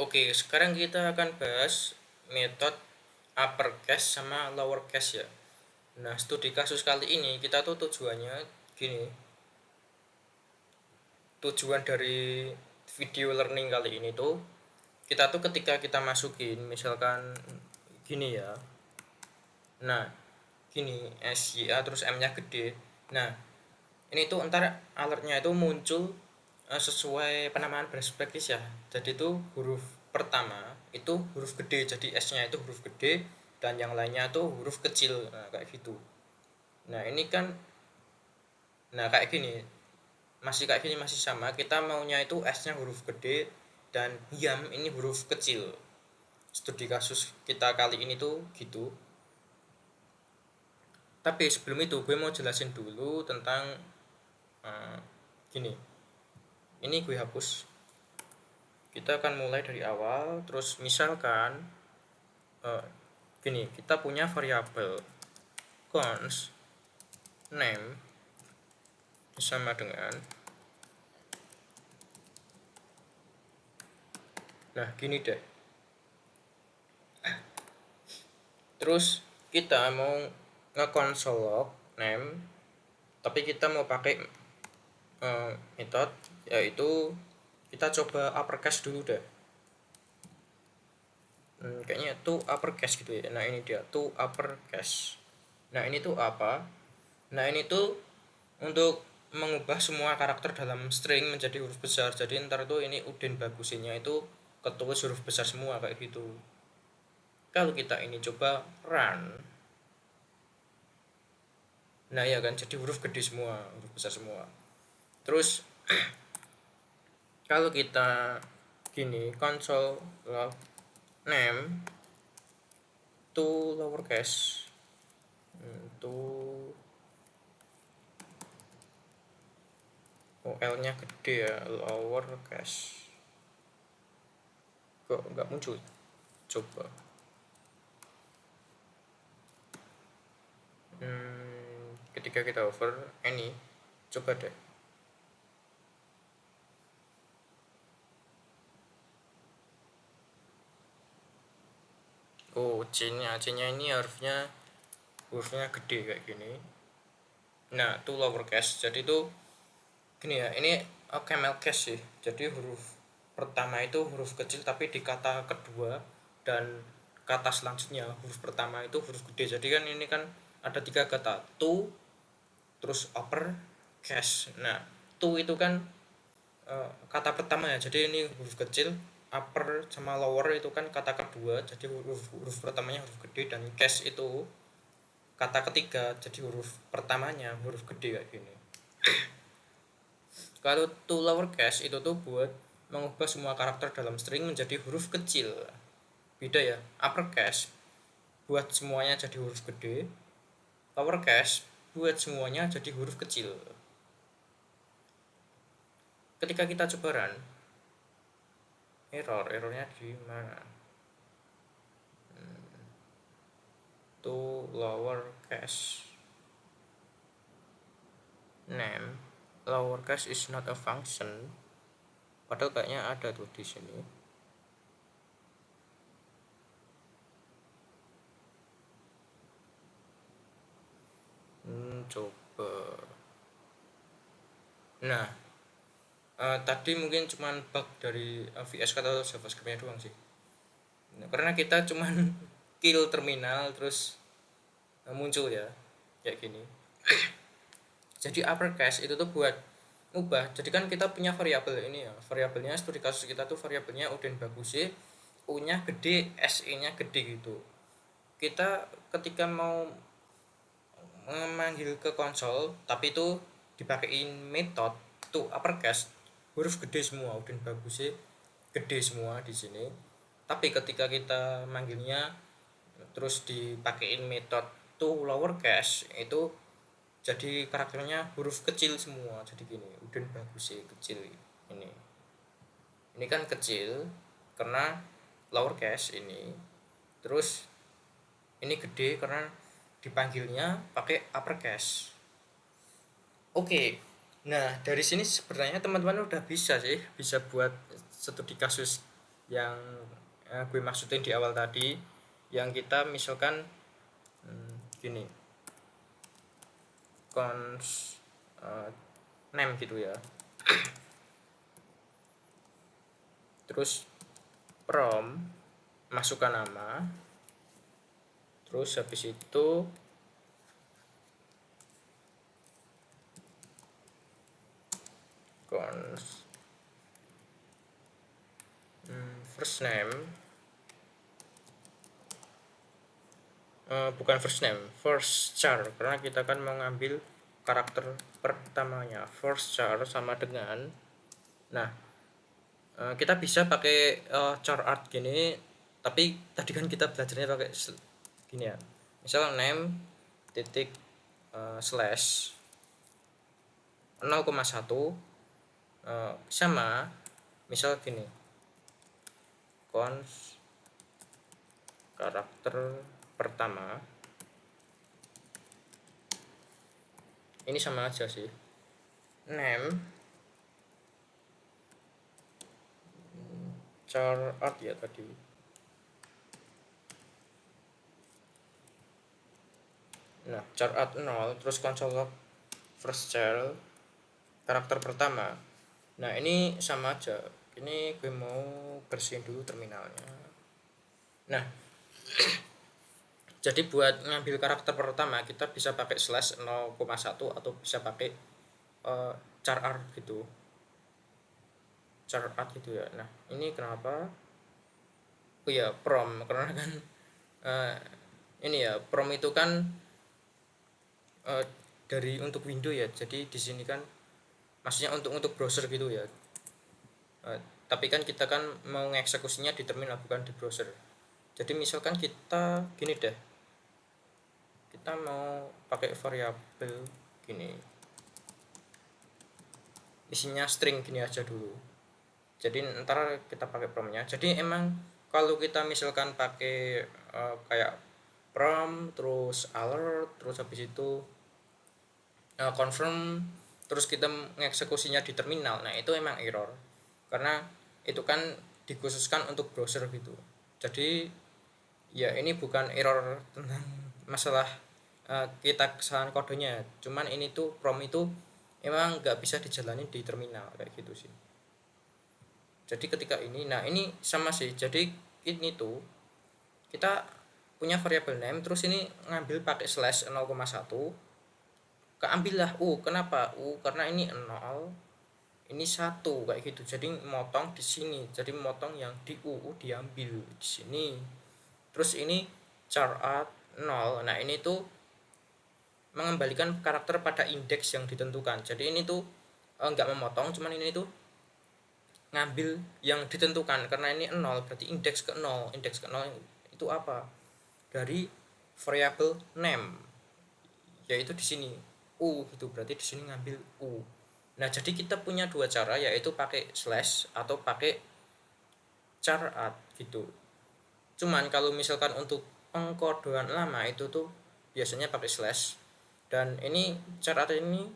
Oke, sekarang kita akan bahas metode uppercase sama lowercase ya. Nah, studi kasus kali ini kita tuh tujuannya gini. Tujuan dari video learning kali ini tuh kita tuh ketika kita masukin misalkan gini ya. Nah, gini SYA terus M-nya gede. Nah, ini tuh ntar alertnya itu muncul sesuai penamaan best practice ya. Jadi itu huruf pertama itu huruf gede, jadi S-nya itu huruf gede dan yang lainnya tuh huruf kecil. Nah, kayak gitu. Nah, ini kan kayak gini. Masih kayak gini masih sama. Kita maunya itu S-nya huruf gede dan YAM ini huruf kecil. Studi kasus kita kali ini tuh gitu. Tapi sebelum itu gue mau jelasin dulu tentang uh, gini. Ini gue hapus. Kita akan mulai dari awal. Terus misalkan uh, gini, kita punya variabel cons name sama dengan, nah gini deh. Terus kita mau ngekonsol log name, tapi kita mau pakai metode yaitu kita coba uppercase dulu deh. Kayaknya tuh uppercase gitu ya. Nah ini dia tuh uppercase. Nah ini tuh apa? Nah ini tuh untuk mengubah semua karakter dalam string menjadi huruf besar. Jadi ntar tuh ini Udin bagusinya itu ketulis huruf besar semua kayak gitu. Kalau kita ini coba run, nah ya kan jadi huruf gede semua, huruf besar semua. Terus kalau kita gini console log name to lowercase to L nya gede ya, lowercase, kok nggak muncul, coba ketika kita over any, coba deh. Oh, C nya ini hurufnya gede kayak gini. Nah itu lowercase, jadi itu gini ya, ini camel case sih. Jadi huruf pertama itu huruf kecil tapi di kata kedua dan kata selanjutnya huruf pertama itu huruf gede. Jadi kan ini kan ada 3 kata, to, terus upper case. Nah to itu kan kata pertama ya, jadi ini huruf kecil. Upper sama lower itu kan kata kedua, jadi huruf pertamanya huruf gede, dan case itu kata ketiga, jadi huruf pertamanya huruf gede kayak gini. Kalau to lowercase itu tuh buat mengubah semua karakter dalam string menjadi huruf kecil. Beda ya, uppercase buat semuanya jadi huruf gede, lowercase buat semuanya jadi huruf kecil. Ketika kita coba run, errornya di mana? To lowercase name lowercase is not a function, padahal kayaknya ada tuh di sini. Coba. Nah, tadi mungkin cuman bug dari VS Code atau JavaScript-nya doang sih. Nah, karena kita cuman kill terminal terus muncul ya kayak gini. Jadi uppercase itu tuh buat ubah. Jadi kan kita punya variabel ini ya. Variabelnya studi kasus kita tuh variabelnya Udin Bagusi, U-nya gede, SE-nya gede gitu. Kita ketika mau memanggil ke konsol tapi itu dipakein metode tuh uppercase, huruf gede semua, Udin Bagusnya gede semua di sini. Tapi ketika kita manggilnya terus dipakein metode tuh lowercase, itu jadi karakternya huruf kecil semua. Jadi gini, Udin Bagusnya kecil ini kan kecil karena lowercase ini, terus ini gede karena dipanggilnya pakai uppercase. Oke, nah dari sini sebenarnya teman-teman udah bisa sih, bisa buat studi kasus yang gue maksudin di awal tadi, yang kita misalkan gini, cons name gitu ya. Terus prom masukkan nama, terus habis itu cons first name, bukan first name, first char, karena kita kan mau ngambil karakter pertamanya. First char sama dengan, nah kita bisa pakai char art gini, tapi tadi kan kita belajarnya pakai gini ya, misal name titik slash 0,1 sama misal gini, cons karakter pertama, ini sama aja sih, name char art ya tadi. Nah, char art 0, terus console log first child karakter pertama. Nah, ini sama aja. Ini gue mau bersihin dulu terminalnya. Nah, jadi buat ngambil karakter pertama kita bisa pakai slash 0,1 atau bisa pakai char art gitu. Char art gitu ya. Nah, ini kenapa? Oh ya, prom, karena kan ini ya, prom itu kan dari untuk Windows ya. Jadi di sini kan maksudnya untuk browser gitu ya. Tapi kan kita kan mau ngeksekusinya di terminal bukan di browser. Jadi misalkan kita gini deh, kita mau pakai variabel gini, isinya string gini aja dulu. Jadi ntar kita pakai promnya. Jadi emang kalau kita misalkan pakai kayak prom terus alert terus habis itu confirm terus kita mengeksekusinya di terminal, nah itu emang error karena itu kan dikhususkan untuk browser gitu. Jadi ya ini bukan error tentang masalah kita kesalahan kodenya, cuman ini tuh prom itu emang nggak bisa dijalani di terminal kayak gitu sih. Jadi ketika ini, nah ini sama sih, jadi ini tuh kita punya variabel name terus ini ngambil pakai slash 0,1, keambillah kenapa karena ini 0 ini 1 kayak gitu, jadi motong di sini, jadi motong yang di diambil di sini. Terus ini char art 0, nah ini tuh mengembalikan karakter pada indeks yang ditentukan. Jadi ini tuh nggak memotong, cuman ini tuh ngambil yang ditentukan karena ini 0 berarti indeks ke 0. Indeks ke 0 itu apa? Dari variabel name, yaitu di sini itu berarti di sini ngambil Nah, jadi kita punya dua cara, yaitu pakai slash atau pakai char art gitu. Cuman kalau misalkan untuk pengkodoan lama itu tuh biasanya pakai slash, dan ini char art ini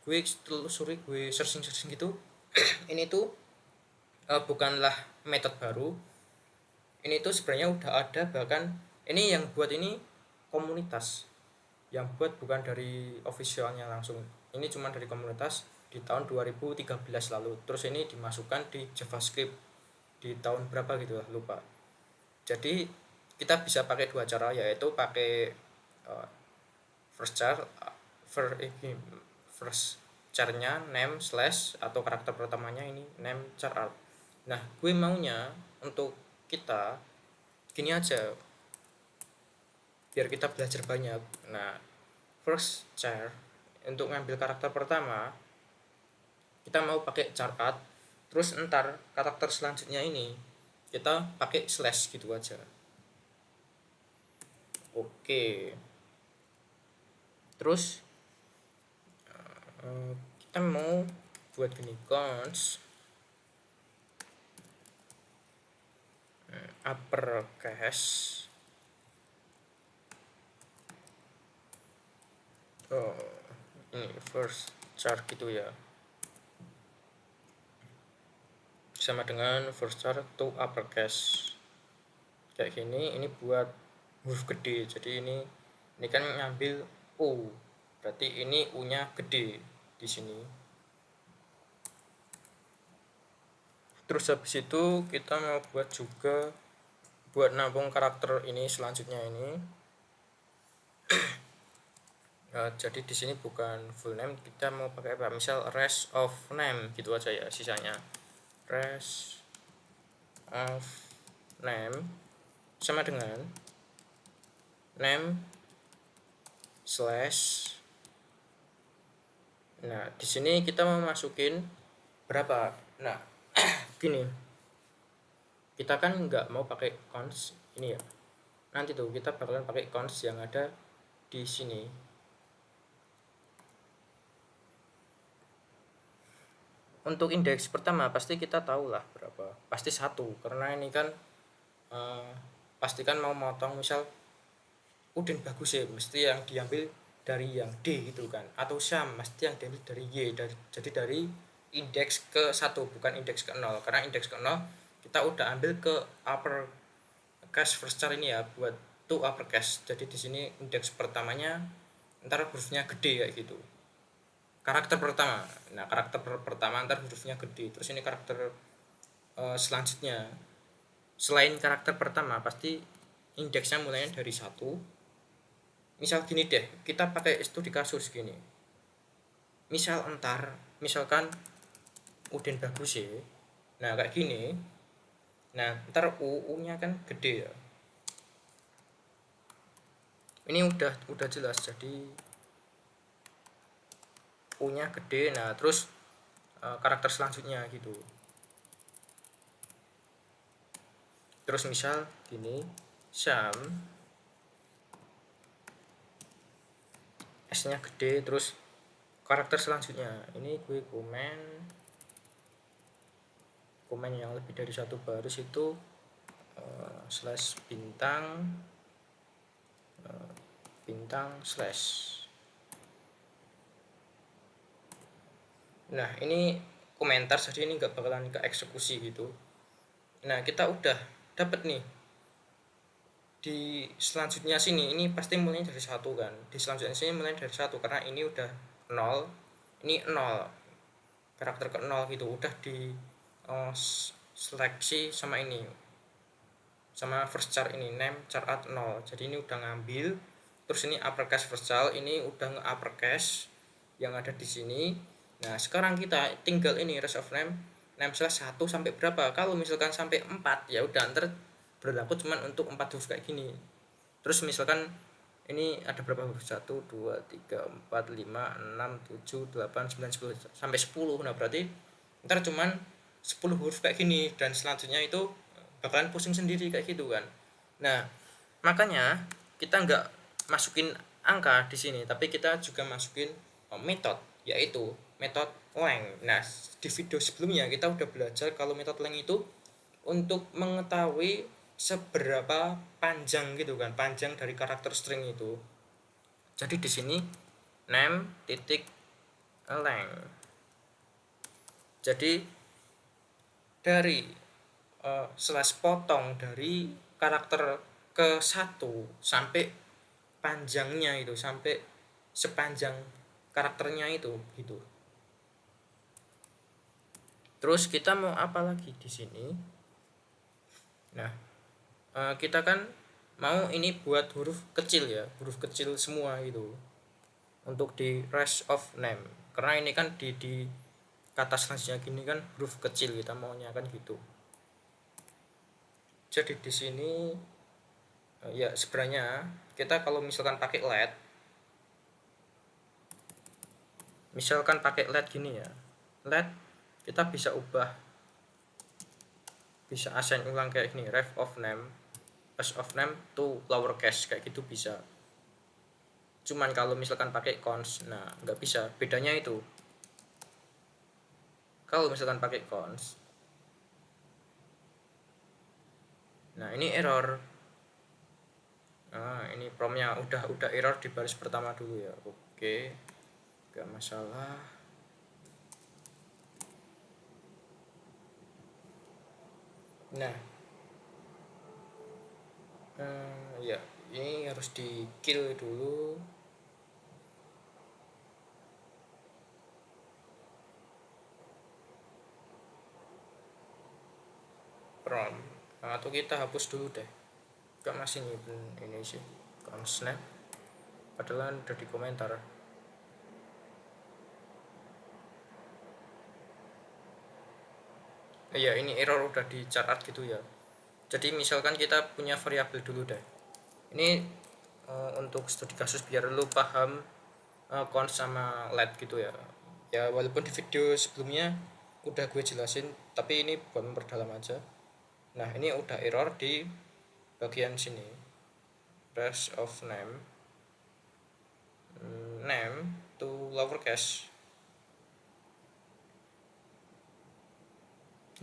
gue telusuri, gue searching gitu ini tuh bukanlah metode baru, ini tuh sebenarnya udah ada, bahkan ini yang buat ini komunitas yang buat, bukan dari officialnya langsung, ini cuma dari komunitas di tahun 2013 lalu. Terus ini dimasukkan di JavaScript di tahun berapa gitu lah, lupa. Jadi kita bisa pakai dua cara, yaitu pakai first char first charnya name slash atau karakter pertamanya ini name char art. Nah, gue maunya untuk kita gini aja biar kita belajar banyak. Nah, first char untuk ngambil karakter pertama kita mau pakai char art, terus entar karakter selanjutnya ini kita pakai slash gitu aja. Oke, terus kita mau buat gini, cons uppercase ini first char gitu ya, sama dengan varchar to uppercase kayak gini. Ini buat huruf gede, jadi ini kan ngambil U, berarti ini U nya gede di sini. Terus habis itu kita mau buat juga buat nampung karakter ini selanjutnya ini. Jadi di sini bukan full name, kita mau pakai apa? Misal rest of name gitu aja ya, sisanya rest of name sama dengan name slash. Nah di sini kita mau masukin berapa? Nah gini, kita kan nggak mau pakai cons ini ya, nanti tuh kita bakalan pakai cons yang ada di sini. Untuk indeks pertama pasti kita tahu lah berapa, pasti 1, karena ini kan pastikan mau motong misal Udin bagus ya, mesti yang diambil dari yang D gitu kan, atau Syam mesti yang diambil dari Y, jadi dari indeks ke 1 bukan indeks ke 0, karena indeks ke 0 kita udah ambil ke upper case varchar ini ya, buat to upper case. Jadi di sini indeks pertamanya ntar hurufnya gede kayak gitu, karakter pertama. Nah karakter pertama ntar hurufnya gede, terus ini karakter selanjutnya selain karakter pertama pasti indeksnya mulainya dari 1. Misal gini deh, kita pakai studi kasus gini, misal misalkan Udin bagus ya, nah kayak gini, nah ntar U nya kan gede ya, ini udah jelas, jadi U nya gede. Nah terus karakter selanjutnya gitu, terus misal gini Syam S nya gede, terus karakter selanjutnya ini gue komen yang lebih dari 1 baris itu slash bintang slash. Nah ini komentar, jadi ini nggak bakalan ke eksekusi gitu. Nah kita udah dapet nih di selanjutnya sini, ini pasti mulainya dari 1 kan, di selanjutnya sini mulai dari 1 karena ini udah 0, ini 0, karakter ke 0 gitu, udah di seleksi sama ini, sama varchar ini name char at 0, jadi ini udah ngambil. Terus ini uppercase varchar ini udah nge-uppercase yang ada di sini. Nah sekarang kita tinggal ini rest of name slash 1 sampai berapa. Kalau misalkan sampai 4 ya udah ntar berlaku cuman untuk 4 huruf kayak gini. Terus misalkan ini ada berapa huruf? 1, 2, 3, 4, 5, 6, 7, 8, 9, 10 sampai 10. Nah berarti ntar cuman 10 huruf kayak gini, dan selanjutnya itu bakalan pusing sendiri kayak gitu kan. Nah makanya kita nggak masukin angka di sini, tapi kita juga masukin metode, yaitu metode length. Nah di video sebelumnya kita udah belajar kalau metode length itu untuk mengetahui seberapa panjang gitu kan, panjang dari karakter string itu. Jadi di sini name titik length, jadi dari slash potong dari karakter ke 1 sampai panjangnya itu, sampai sepanjang karakternya itu gitu. Terus kita mau apa lagi di sini? Nah kita kan mau ini buat huruf kecil ya, huruf kecil semua gitu untuk di rest of name, karena ini kan di kata selanjutnya gini kan huruf kecil, kita maunya kan gitu. Jadi di sini ya sebenarnya kita kalau misalkan pakai let, misalkan pakai let gini ya, let kita bisa ubah, bisa assign ulang kayak gini, ref of name to lowercase kayak gitu bisa. Cuman kalau misalkan pakai cons, nah nggak bisa, bedanya itu. Kalau misalkan pakai cons, nah ini error. Nah ini promnya udah error di baris pertama dulu ya. Oke, nggak masalah. Nah, ya ini harus di kill dulu. Prom, atau kita hapus dulu deh, gak masih nyimpen ini sih snap, padahal udah di komentar. Iya, ini error udah di catat gitu ya. Jadi misalkan kita punya variabel dulu deh. Ini untuk studi kasus biar lu paham cons sama let gitu ya. Ya walaupun di video sebelumnya udah gue jelasin, tapi ini buat memperdalam aja. Nah ini udah error di bagian sini, rest of name to lowercase.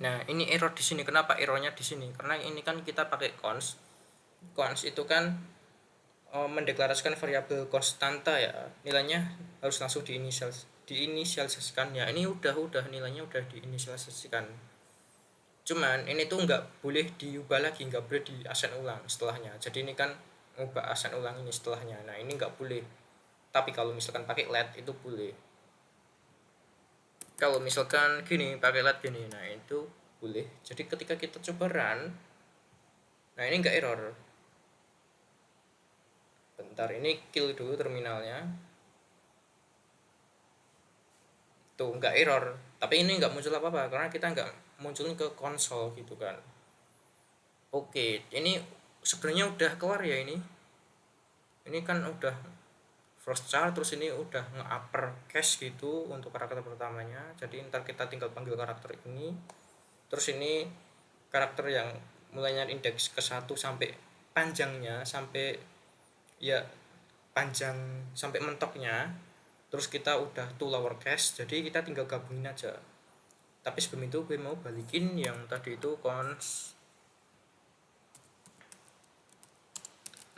Nah ini error di sini. Kenapa errornya di sini? Karena ini kan kita pakai cons. Cons itu kan mendeklarasikan variabel konstanta ya, nilainya harus langsung diinisialisasikan ya. Ini udah nilainya udah diinisialisasikan, cuman ini tuh nggak boleh diubah lagi, nggak boleh di assign ulang setelahnya. Jadi ini kan ubah assign ulang ini setelahnya, nah ini nggak boleh. Tapi kalau misalkan pakai let itu boleh. Kalau misalkan gini pakai let gini, nah itu boleh. Jadi ketika kita coba run, nah ini nggak error. Bentar, ini kill dulu terminalnya. Tuh nggak error, tapi ini nggak muncul apa-apa karena kita nggak munculin ke konsol gitu kan. Oke, ini sebenarnya udah kelar ya. Ini kan udah first chart, terus ini udah nge-upper cache gitu untuk karakter pertamanya. Jadi ntar kita tinggal panggil karakter ini. Terus ini karakter yang mulainya indeks ke 1 sampai panjangnya, sampai ya panjang sampai mentoknya. Terus kita udah to lower cache, jadi kita tinggal gabungin aja. Tapi sebelum itu gue mau balikin yang tadi itu cons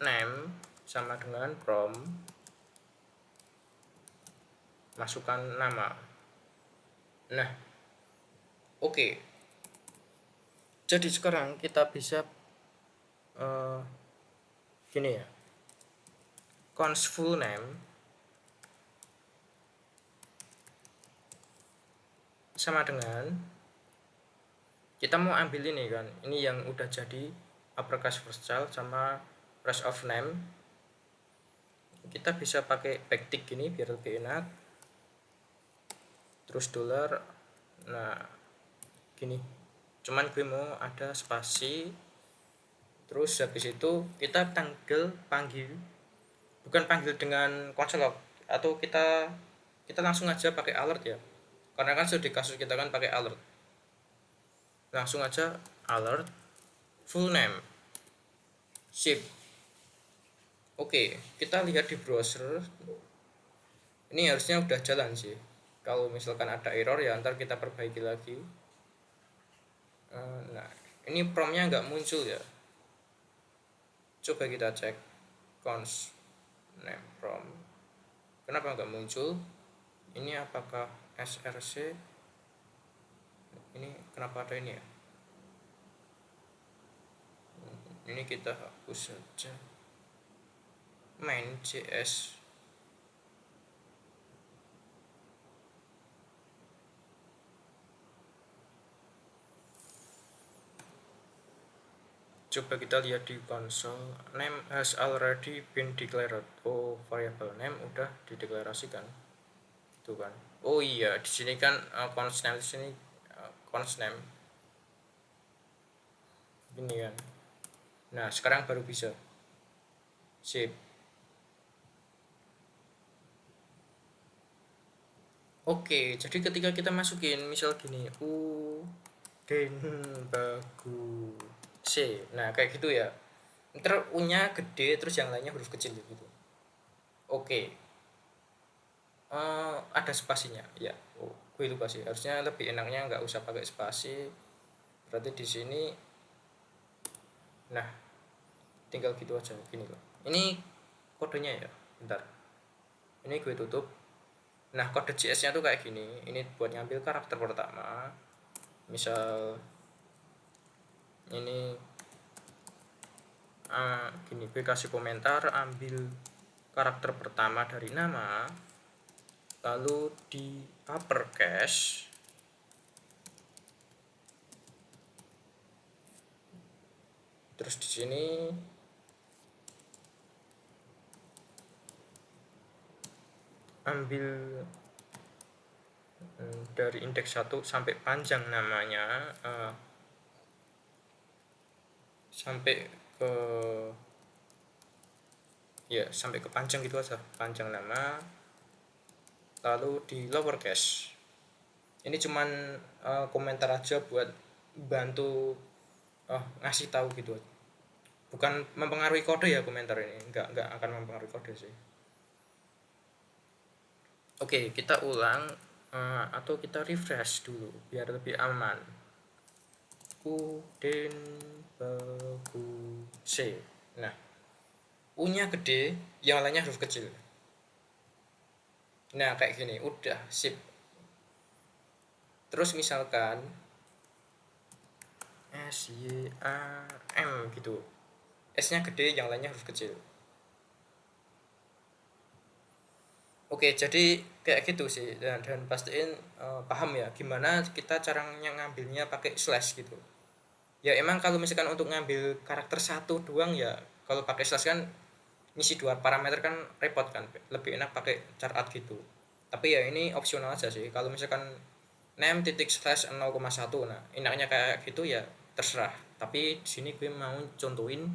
name sama dengan prom, masukkan nama. Nah oke, jadi sekarang kita bisa gini ya, cons full name sama dengan kita mau ambil ini kan, ini yang udah jadi uppercase first child sama rest of name. Kita bisa pakai backtick gini biar lebih enak, terus dollar. Nah gini, cuman gue mau ada spasi. Terus habis itu kita panggil, bukan panggil dengan console log, atau kita langsung aja pakai alert ya, karena kan sudah di kasus kita kan pakai alert. Langsung aja alert full name ship. Oke, kita lihat di browser. Ini harusnya udah jalan sih. Kalau misalkan ada error ya ntar kita perbaiki lagi. Nah ini promnya nggak muncul ya. Coba kita cek cons name prom, kenapa nggak muncul. Ini apakah src, ini kenapa ada ini ya. Ini kita hapus saja main.js. Coba kita lihat di konsol, name has already been declared. Oh, variable name udah dideklarasikan. Tuh kan. Oh iya, di sini kan const name, di sini const name. Ini kan. Nah, sekarang baru bisa. Sip. Oke, jadi ketika kita masukin misal gini, den bagu C. Nah, kayak gitu ya. Ntar U-nya gede terus yang lainnya huruf kecil gitu. Oke. Ada spasinya ya. Oh, gue lupa sih, harusnya lebih enaknya nggak usah pakai spasi. Berarti di sini nah tinggal gitu aja gini loh. Ini kodenya ya, bentar, ini gue tutup. Nah kode JS nya tuh kayak gini. Ini buat ngambil karakter pertama, misal ini gini, gue kasih komentar, ambil karakter pertama dari nama, lalu di uppercase, terus di sini ambil dari indeks 1 sampai panjang namanya, sampai ke sampai ke panjang gitu aja, panjang nama, lalu di lowercase. Ini cuman komentar aja buat bantu ngasih tahu gitu, bukan mempengaruhi kode ya komentar ini, nggak akan mempengaruhi kode sih. Oke, kita ulang atau kita refresh dulu biar lebih aman. Kuden bagu C. Nah, U-nya gede, yang lainnya huruf kecil. Nah, kayak gini, udah sip. Terus misalkan SYAM gitu, S-nya gede, yang lainnya huruf kecil. Oke, jadi kayak gitu sih, dan pastiin paham ya gimana kita caranya ngambilnya pakai slash gitu. Ya emang kalau misalkan untuk ngambil karakter satu doang ya, kalau pakai slash kan ngisi dua parameter kan repot kan, lebih enak pakai chart gitu. Tapi ya ini opsional aja sih, kalau misalkan name titik slash 0,1, nah enaknya kayak gitu ya terserah. Tapi di sini gue mau contohin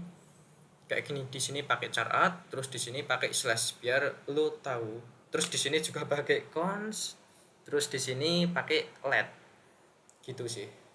kayak gini, di sini pakai chart, terus di sini pakai slash biar lo tahu. Terus di sini juga pakai cons, terus di sini pakai let gitu sih.